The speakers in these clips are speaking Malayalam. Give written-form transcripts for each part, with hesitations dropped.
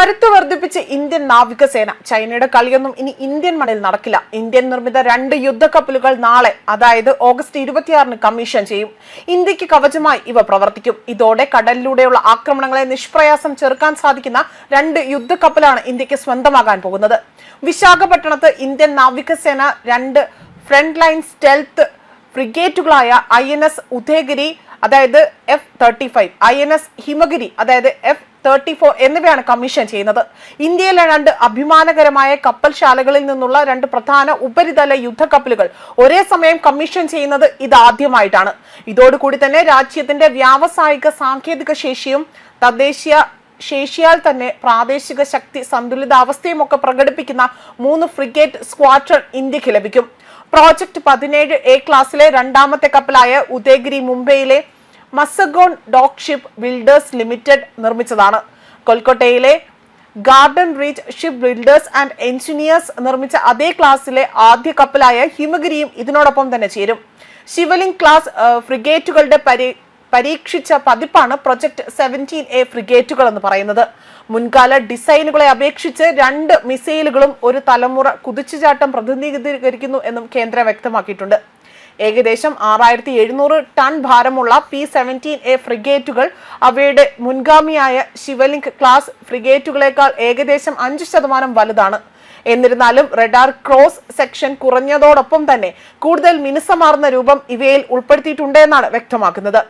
കരുത്ത് വർദ്ധിപ്പിച്ച് ഇന്ത്യൻ നാവികസേന. ചൈനയുടെ കളിയൊന്നും ഇനി ഇന്ത്യൻ മണ്ണിൽ നടക്കില്ല. ഇന്ത്യൻ നിർമ്മിത 2 യുദ്ധക്കപ്പലുകൾ നാളെ, അതായത് ഓഗസ്റ്റ് 26-ന് കമ്മീഷൻ ചെയ്യും. ഇന്ത്യക്ക് കവചമായി ഇവ പ്രവർത്തിക്കും. ഇതോടെ കടലിലൂടെയുള്ള ആക്രമണങ്ങളെ നിഷ്പ്രയാസം ചെറുക്കാൻ സാധിക്കുന്ന 2 യുദ്ധക്കപ്പലാണ് ഇന്ത്യക്ക് സ്വന്തമാകാൻ പോകുന്നത്. വിശാഖപട്ടണത്ത് ഇന്ത്യൻ നാവികസേന 2 ഫ്രണ്ട് ലൈൻ സ്റ്റെൽത്ത് ഫ്രിഗേറ്റുകളായ INS ഉദയഗിരി, അതായത് F-35, INS ഹിമഗിരി, അതായത് F-34 എന്നിവയാണ് കമ്മീഷൻ ചെയ്യുന്നത്. ഇന്ത്യയിലെ 2 അഭിമാനകരമായ കപ്പൽശാലകളിൽ നിന്നുള്ള 2 പ്രധാന ഉപരിതല യുദ്ധക്കപ്പലുകൾ ഒരേ സമയം കമ്മീഷൻ ചെയ്യുന്നത് ഇതാദ്യമായിട്ടാണ്. ഇതോടുകൂടി തന്നെ രാജ്യത്തിന്റെ വ്യാവസായിക സാങ്കേതിക ശേഷിയും തദ്ദേശീയ ശേഷിയാൽ തന്നെ പ്രാദേശിക ശക്തി സന്തുലിതാവസ്ഥയും ഒക്കെ പ്രകടിപ്പിക്കുന്ന 3 ഫ്രിഗേറ്റ് സ്ക്വാഡ്രൺ ഇന്ത്യക്ക് ലഭിക്കും. പ്രോജക്ട് 17A ക്ലാസ്സിലെ 2ാമത്തെ കപ്പലായ ഉദയഗിരി മുംബൈയിലെ Mazagon dock ship builders limited നിർമ്മിച്ചതാണ്. കൊൽക്കത്തയിലെ garden reach ship builders and engineers നിർമ്മിച്ച അതേ ക്ലാസ്സിലെ ആദ്യ കപ്പലായ ഹിമഗിരിയും ഇതിനോടൊപ്പം തന്നെ ചേരും. ശിവലിംഗ് ക്ലാസ് ഫ്രിഗേറ്റുകളുടെ പരീക്ഷിച്ച പതിപ്പാണ് പ്രൊജക്ട് 17A ഫ്രിഗേറ്റുകൾ എന്ന് പറയുന്നത്. മുൻകാല ഡിസൈനുകളെ അപേക്ഷിച്ച് 2 മിസൈലുകളും ഒരു തലമുറ കുതിച്ചുചാട്ടം പ്രതിനിധീകരിക്കുന്നു എന്നും കേന്ദ്രം വ്യക്തമാക്കിയിട്ടുണ്ട്. ഏകദേശം 6700 ടൺ ഭാരമുള്ള P-17A ഫ്രിഗേറ്റുകൾ അവയുടെ മുൻഗാമിയായ ശിവലിംഗ് ക്ലാസ് ഫ്രിഗേറ്റുകളേക്കാൾ ഏകദേശം 5% വലുതാണ്. എന്നിരുന്നാലും റഡാർ ക്രോസ് സെക്ഷൻ കുറഞ്ഞതോടൊപ്പം തന്നെ കൂടുതൽ മിനുസമാർന്ന രൂപം ഇവയിൽ ഉൾപ്പെടുത്തിയിട്ടുണ്ടെന്നാണ് വ്യക്തമാക്കുന്നത്.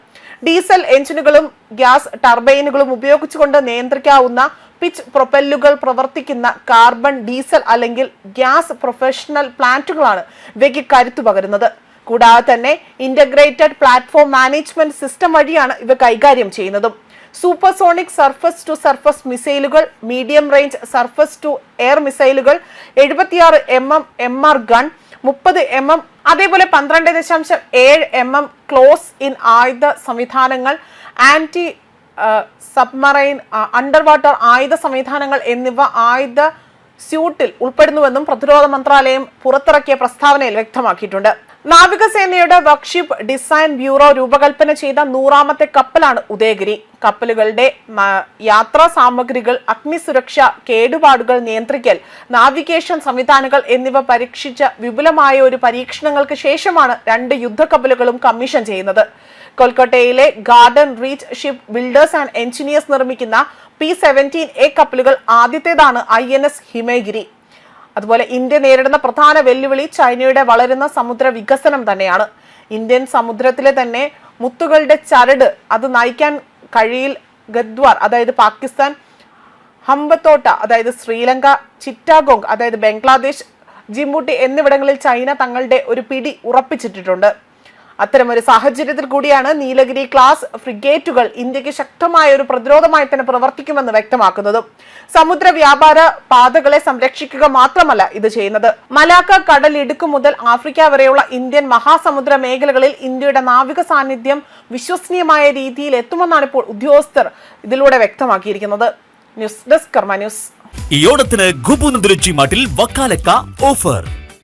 ഡീസൽ എഞ്ചിനുകളും ഗ്യാസ് ടർബൈനുകളും ഉപയോഗിച്ചുകൊണ്ട് നിയന്ത്രിക്കാവുന്ന പിച്ച് പ്രൊപ്പല്ലുകൾ പ്രവർത്തിക്കുന്ന കാർബൺ, ഡീസൽ അല്ലെങ്കിൽ ഗ്യാസ് പ്രൊഫഷണൽ പ്ലാന്റുകളാണ് ഇവയ്ക്ക് കരുത്തു പകരുന്നത്. കൂടാതെ തന്നെ ഇന്റഗ്രേറ്റഡ് പ്ലാറ്റ്ഫോം മാനേജ്മെന്റ് സിസ്റ്റം വഴിയാണ് ഇവ കൈകാര്യം ചെയ്യുന്നതും. സൂപ്പർസോണിക് സർഫസ് ടു സർഫസ് മിസൈലുകൾ, medium range surface to air മിസൈലുകൾ, 76 mm MR ഗൺ, 30 mm, അതേപോലെ 12.7 mm ക്ലോസ് ഇൻ ആയുധ സംവിധാനങ്ങൾ, ആന്റി സബ്മറൈൻ അണ്ടർ വാട്ടർ ആയുധ സംവിധാനങ്ങൾ എന്നിവ ആയുധ സ്യൂട്ടിൽ ഉൾപ്പെടുന്നുവെന്നും പ്രതിരോധ മന്ത്രാലയം പുറത്തിറക്കിയ പ്രസ്താവനയിൽ വ്യക്തമാക്കിയിട്ടുണ്ട്. നാവികസേനയുടെ വർക്ക്ഷിപ്പ് ഡിസൈൻ ബ്യൂറോ രൂപകൽപ്പന ചെയ്ത 100ാമത്തെ കപ്പലാണ് ഉദയഗിരി. കപ്പലുകളുടെ യാത്രാ സാമഗ്രികൾ, അഗ്നിസുരക്ഷ, കേടുപാടുകൾ നിയന്ത്രിക്കൽ, നാവിഗേഷൻ സംവിധാനങ്ങൾ എന്നിവ പരീക്ഷിച്ച വിപുലമായ ഒരു പരീക്ഷണങ്ങൾക്ക് ശേഷമാണ് 2 യുദ്ധക്കപ്പലുകളും കമ്മീഷൻ ചെയ്യുന്നത്. കൊൽക്കത്തയിലെ garden reach ship builders and engineers നിർമ്മിക്കുന്ന P-17A കപ്പലുകൾ ആദ്യത്തേതാണ് INS ഹിമഗിരി. അതുപോലെ ഇന്ത്യ നേരിടുന്ന പ്രധാന വെല്ലുവിളി ചൈനയുടെ വളരുന്ന സമുദ്ര വികസനം തന്നെയാണ്. ഇന്ത്യൻ സമുദ്രത്തിലെ തന്നെ മുത്തുകളുടെ ചരട് അത് നയിക്കാൻ കഴിയിൽ ഗദ്വാർ, അതായത് പാകിസ്ഥാൻ, ഹംബത്തോട്ട, അതായത് ശ്രീലങ്ക, ചിറ്റാഗോങ്, അതായത് ബംഗ്ലാദേശ്, ജിംബൂട്ടി എന്നിവിടങ്ങളിൽ ചൈന തങ്ങളുടെ ഒരു പിടി ഉറപ്പിച്ചിട്ടുണ്ട്. അത്തരമൊരു സാഹചര്യത്തിൽ കൂടിയാണ് നീലഗിരി ക്ലാസ് ഫ്രിഗേറ്റുകൾ ഇന്ത്യക്ക് ശക്തമായ ഒരു പ്രതിരോധമായി തന്നെ പ്രവർത്തിക്കുമെന്ന് വ്യക്തമാക്കുന്നതും. സമുദ്ര വ്യാപാര പാതകളെ സംരക്ഷിക്കുക മാത്രമല്ല ഇത് ചെയ്യുന്നത്. മലാക്ക കടലിടുക്ക് മുതൽ ആഫ്രിക്ക വരെയുള്ള ഇന്ത്യൻ മഹാസമുദ്ര മേഖലകളിൽ ഇന്ത്യയുടെ നാവിക സാന്നിധ്യം വിശ്വസനീയമായ രീതിയിൽ എത്തുമെന്നാണ് ഇപ്പോൾ ഉദ്യോഗസ്ഥർ ഇതിലൂടെ വ്യക്തമാക്കിയിരിക്കുന്നത്. ന്യൂസ് ഡെസ്ക് കർമ്മ ന്യൂസ്. ഈ ഓണത്തിന് ഗുബു നന്ദുരുചി മാട്ടിൽ വക്കാലക്ക ഓഫർ.